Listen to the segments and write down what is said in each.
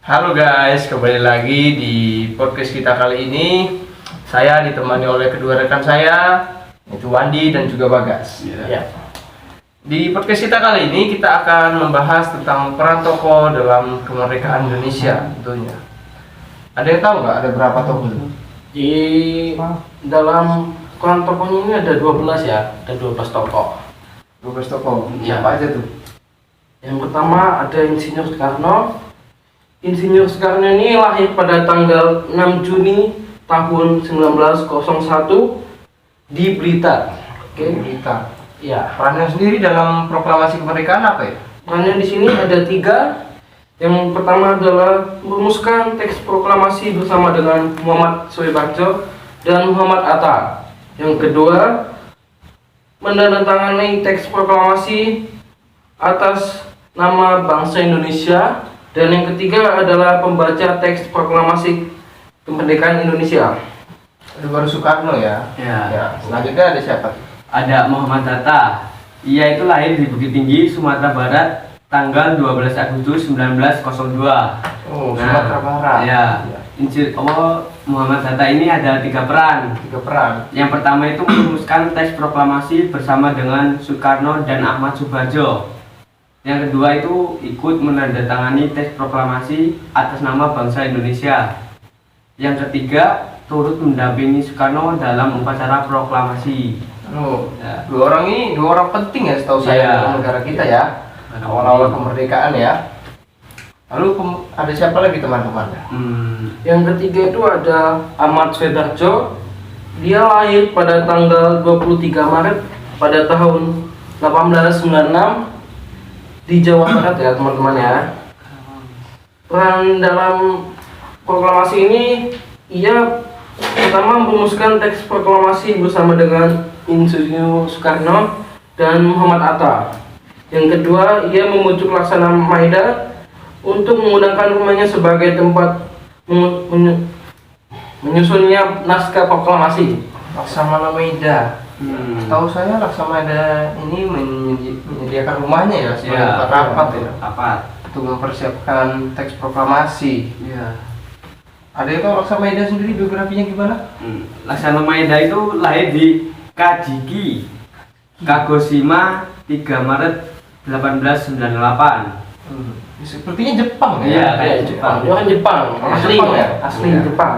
Halo guys, kembali lagi di podcast kita kali ini. Saya ditemani oleh kedua rekan saya, yaitu Wandi dan juga Bagas. Ya. Di podcast kita kali ini kita akan membahas tentang peran tokoh dalam kemerdekaan Indonesia tentunya. Ada yang tahu nggak ada berapa tokoh itu? Di dalam peran tokohnya ini ada 12 ya, ada 12 tokoh. 12 tokoh. Ya. Siapa aja tuh? Yang pertama ada Insinyur Soekarno. Insinyur Soekarno ini lahir pada tanggal 6 Juni tahun 1901 di Blitar. Oke, Blitar. Ya, Perannya sendiri dalam proklamasi kemerdekaan apa ya? perannya di sini ada 3. Yang pertama adalah merumuskan teks proklamasi bersama dengan Muhammad Soebarjo dan Muhammad Hatta. Yang kedua, menandatangani teks proklamasi atas nama bangsa Indonesia. Dan yang ketiga adalah pembaca teks proklamasi kemerdekaan Indonesia. Itu baru Soekarno ya? Ya. Selanjutnya ada siapa? Ada Muhammad Hatta. Ia itu lahir di Bukit Tinggi, Sumatera Barat, tanggal 12 Agustus 1902. Oh, Sumatera Barat. Ya. Muhammad Hatta ini ada 3 peran. 3 peran. Yang pertama itu merumuskan teks proklamasi bersama dengan Soekarno dan Ahmad Subarjo. Yang kedua itu ikut menandatangani teks proklamasi atas nama bangsa Indonesia. Yang ketiga turut mendampingi Soekarno dalam upacara proklamasi. Oh, Ya. dua orang penting ya setahu saya Iya. dalam negara kita ya. Awal-awal kemerdekaan ya. Lalu ada siapa lagi teman-teman? Yang ketiga itu ada Ahmad Soebarjo. Dia lahir pada tanggal 23 Maret pada tahun 1896 di Jawa Barat ya teman-teman ya. Peran dalam proklamasi ini, ia pertama merumuskan teks proklamasi bersama dengan Insinyur Soekarno dan Muhammad Hatta. Yang kedua, ia memujuk Laksana Maeda untuk menggunakan rumahnya sebagai tempat menyusunnya naskah proklamasi. Laksamana Maeda. Tahu saya Laksamana ini menyediakan rumahnya ya sebagai Ya, tempat rapat ya. Rapat. Untuk mempersiapkan teks proklamasi. Ya. Ada yang tahu Laksamana Maeda sendiri biografinya gimana? Laksana Maeda itu lahir di Kajiki, Kagoshima, 3 Maret 1898. Sepertinya Jepang ya. Iya, Kayak Jepang. Dia kan Jepang, asli Jepang ya? asli Iya. Jepang.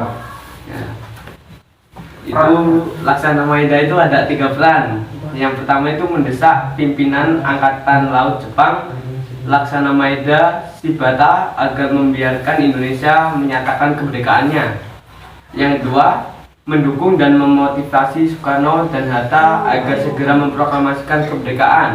Ya. Itu Laksana Maeda itu ada 3 peran. Yang pertama itu mendesak pimpinan Angkatan Laut Jepang, Laksana Maeda Shibata, agar membiarkan Indonesia menyatakan kemerdekaannya. Yang kedua, mendukung dan memotivasi Soekarno dan Hatta agar segera memproklamasikan kemerdekaan.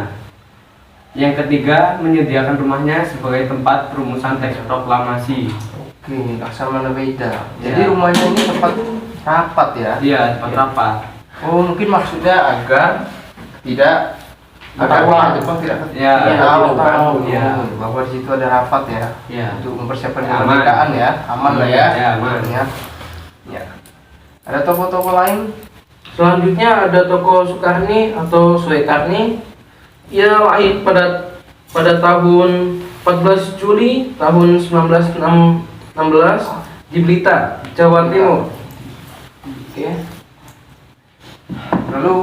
Yang ketiga, menyediakan rumahnya sebagai tempat perumusan teks proklamasi. Oke, Laksamana Maeda. Ya. Jadi rumahnya ini tempat rapat ya. Iya, tempat rapat. Oh, mungkin maksudnya agar tidak Ketahuan. orang Jepang tidak Ya, tidak tahu tidak kan tahu, ya. bahwa di situ ada rapat ya Ya. untuk mempersiapkan Aman. kemerdekaan ya, aman lah ya. Ya, aman. Ya. Ya. Ada tokoh-tokoh lain? Selanjutnya ada tokoh Soekarni atau Soekarni. Ia lahir pada tahun 14 Juli tahun 1916 di Blitar, Jawa Timur. Oke. Lalu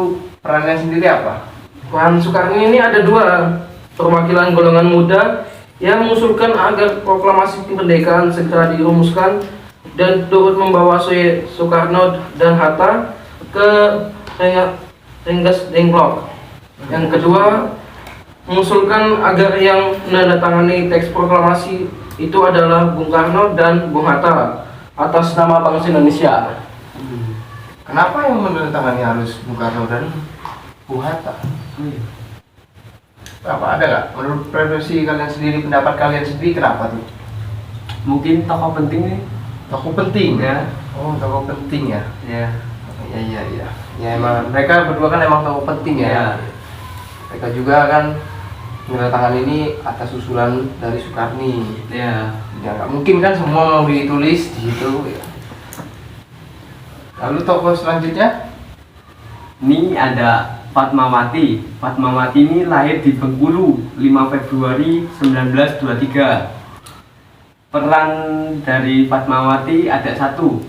perannya sendiri apa? Peran Soekarni ini ada 2. Perwakilan golongan muda yang mengusulkan agar proklamasi kemerdekaan segera dirumuskan dan turut membawa Soekarno dan Hatta ke Rengas Dengklok. Yang kedua, mengusulkan agar yang menandatangani teks proklamasi itu adalah Bung Karno dan Bung Hatta atas nama bangsa Indonesia. Kenapa yang menandatangani harus Bung Karno dan Bung Hatta? Apa ada nggak? Menurut prediksi kalian sendiri, pendapat kalian sendiri kenapa tuh? Mungkin tokoh penting nih. Tokoh penting Ya. Oh, tokoh penting ya. Ya. Iya. Ya emang mereka berdua kan emang tokoh penting ya. Ya. Mereka juga kan menandatangani ini atas usulan dari Soekarni. Ya. Ya nggak mungkin kan semua mau ditulis di situ. Ya. Lalu tokoh selanjutnya? Ini ada Fatmawati. Fatmawati ini lahir di Bengkulu 5 Februari 1923. peran dari Fatmawati ada satu.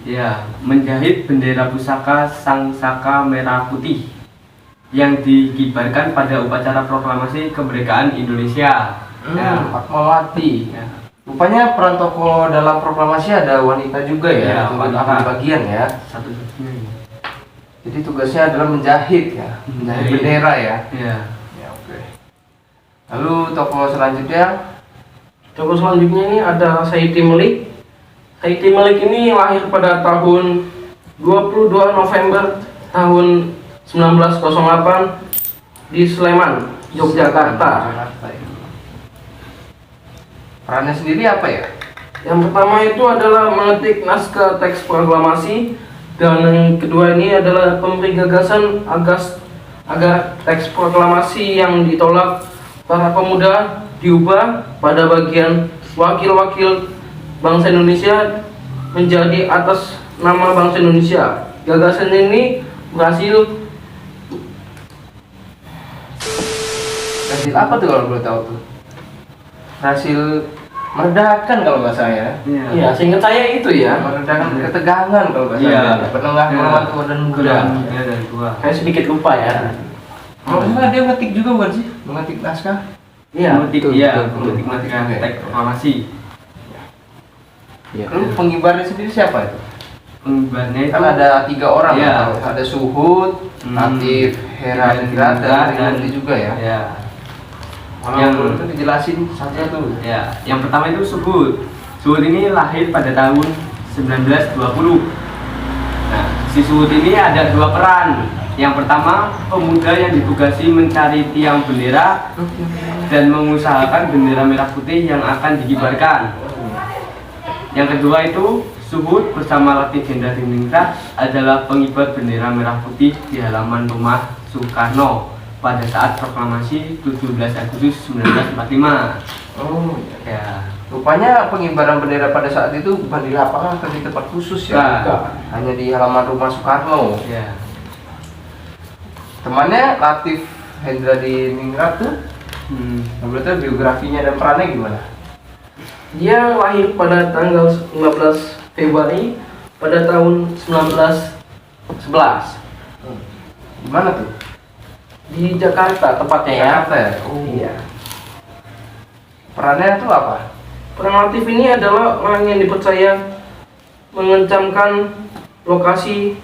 Ya, menjahit bendera pusaka Sang Saka Merah Putih yang dikibarkan pada upacara proklamasi kemerdekaan Indonesia. Fatmawati. Ya. Rupanya peran tokoh dalam proklamasi ada wanita juga ya, Ya, wanita wanita. bagian ya. Satu-satunya. Jadi tugasnya adalah menjahit ya, menjahit bendera ya. Ya. Ya, oke. Lalu tokoh selanjutnya, Tokoh selanjutnya ini ada Saidi Melik. Saidi Melik ini lahir pada tahun 22 November tahun 1908 di Sleman, Yogyakarta. Perannya sendiri apa ya? Yang pertama itu adalah mengetik naskah teks proklamasi, dan yang kedua ini adalah pemberi gagasan agar teks proklamasi yang ditolak para pemuda diubah pada bagian wakil-wakil bangsa Indonesia menjadi atas nama bangsa Indonesia. Gagasan ini berhasil Apa tuh kalau boleh tahu tuh? Hasil meredakan kalau nggak saya. ya, seingat saya itu ya. Meredakan ketegangan kalau nggak Iya. saya. Penengah hormat tua dan muda. Ya, dan gua. Saya sedikit lupa ya. Oh, enggak, dia ngetik juga bukan sih? Mengetik naskah. Iya. Mengetik, betul, ya, betul, mengetik betul. naskah Oke. teks proklamasi. Lalu pengibarnya sendiri siapa itu? Pengibarnya itu Kan ada 3 orang. Iya. Ya. Ada Suhud, Latif, Heraningrat, dan Trimuti juga ya. Ya. Yang itu dijelasin satu-satu. Ya, yang pertama itu Suhud. Suhud ini lahir pada tahun 1920. Nah, si Suhud ini ada 2 peran. Yang pertama, pemuda yang ditugasi mencari tiang bendera dan mengusahakan bendera merah putih yang akan dikibarkan. Yang kedua itu Suhud bersama Latif Hendra adalah pengibar bendera merah putih di halaman rumah Soekarno pada saat proklamasi 17 Agustus 1945. Oh, Ya. rupanya pengibaran bendera pada saat itu bukan di lapangan atau di tempat khusus ya? Nah. Bukan. Hanya di halaman rumah Soekarno. Ya. Temannya Latif Hendra di Ningrat tuh, berarti biografinya dan perannya gimana? Dia lahir pada tanggal 15 Februari pada tahun 1911 Gimana tuh? di Jakarta tepatnya ya. Jakarta ya? Oh. Iya. Perannya tuh apa? Peran Latif ini adalah orang yang dipercaya mengencamkan lokasi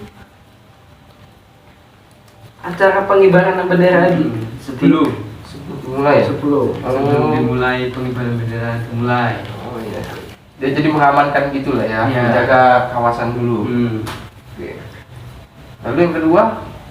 acara pengibaran bendera tadi. Sebelum Mulai ya? Sebelum. sebelum dimulai pengibaran bendera dimulai. Oh iya. Dia jadi mengamankan gitu lah ya, Iya. menjaga kawasan dulu. Oke. Lalu yang kedua?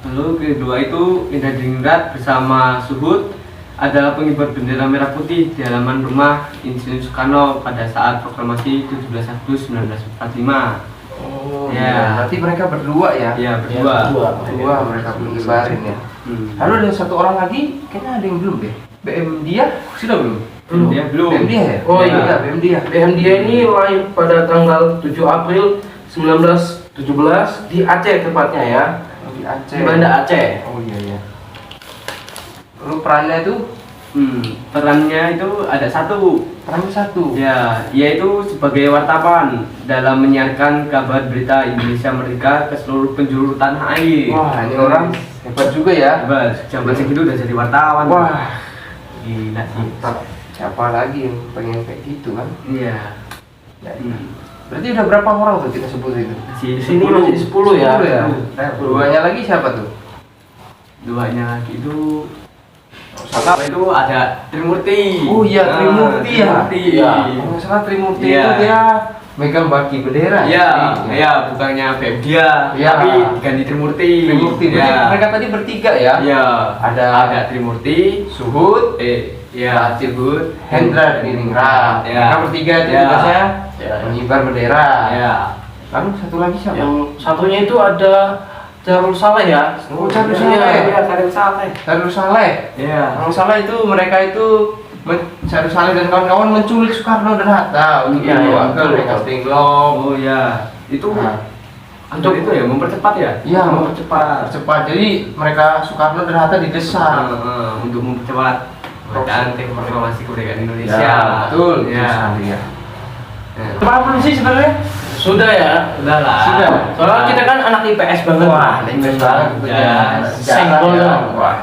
Lalu kedua itu Indra Diningrat bersama Suhud adalah pengibar bendera merah putih di halaman rumah Insinyur Soekarno pada saat proklamasi 17 Agustus 1945. Oh Ya. iya. Berarti mereka berdua ya? Ya, berdua. Berdua mereka mengibarin ya. Hmm. Lalu ada 1 orang lagi, kayaknya ada yang belum deh. BM dia sudah belum? Belum. Dia belum. BM dia ya? Oh iya. BM dia. BM dia ini lahir pada tanggal 7 April 1917 di Aceh tepatnya ya. Di Aceh. Di Banda Aceh. Oh iya iya. Lalu perannya itu? Perannya itu ada satu. Perannya 1. Ya, yaitu sebagai wartawan dalam menyiarkan kabar berita Indonesia Merdeka ke seluruh penjuru tanah air. Wah, ini orang hebat juga ya. Hebat, zaman segitu udah jadi wartawan. Wah, Gila sih. mantap. Siapa lagi yang pengen kayak gitu kan? Iya. Ya, berarti udah berapa orang tuh kita sebut itu? Di Di sini masih 10 ya. 10 ya? 10. Duanya lagi siapa tuh? Duanya lagi itu apa itu ada Trimurti. Oh iya, Trimurti ya? Trimurti. Iya. Kalau nggak salah Trimurti Iya. itu dia megang baki bendera. Iya, iya, bukannya BM dia, Iya. tapi ganti Trimurti. Trimurti. Berarti Ya. mereka tadi bertiga ya? Iya. Ada Trimurti, Suhud, ya, Suhud, Hendra dan Ningrat. Ya. Mereka bertiga itu Ya. tugasnya Ya. mengibar bendera. Ya. Lalu satu lagi siapa? Yang satunya itu ada Jarul Saleh ya. Oh, Jarul Iya, Saleh. iya, Jarul Saleh. Darul Saleh. Iya. Kalau salah itu mereka itu Darul Saleh dan kawan-kawan menculik Soekarno dan Hatta untuk Iya, iya, dibawa ke betul. Casting Long. Oh ya, itu Nah, untuk itu ya mempercepat ya? iya, mempercepat. Jadi mereka Soekarno dan Hatta didesak. Untuk mempercepat. bacaan teks proklamasi kemerdekaan Indonesia. Ya, betul. Ya. Ya. Apa belum sih sebenarnya? Sudah ya. Udah lah. Sudah. Soalnya kita kan anak IPS banget. Wah, IPS banget. Ya, senggol ya. dong. Wah.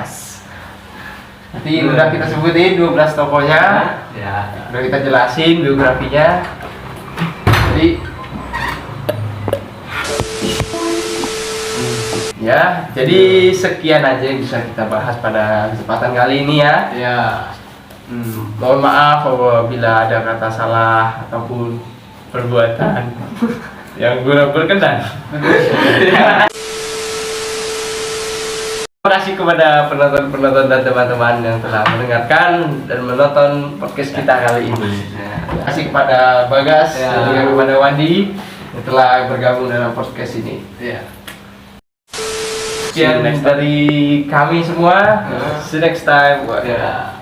Nanti udah kita sebutin 12 tokohnya. Ya. Udah kita jelasin biografinya. Jadi sekian aja yang bisa kita bahas pada kesempatan kali ini ya. Ya. Mohon maaf apabila ada kata salah ataupun perbuatan yang kurang berkenan. Terima kasih kepada penonton-penonton dan teman-teman yang telah mendengarkan dan menonton podcast kita kali ini. Terima kasih kepada Bagas dan juga kepada Wandi yang telah bergabung dalam podcast ini. Ya. Sekian dari kami semua. See you next time. Ya.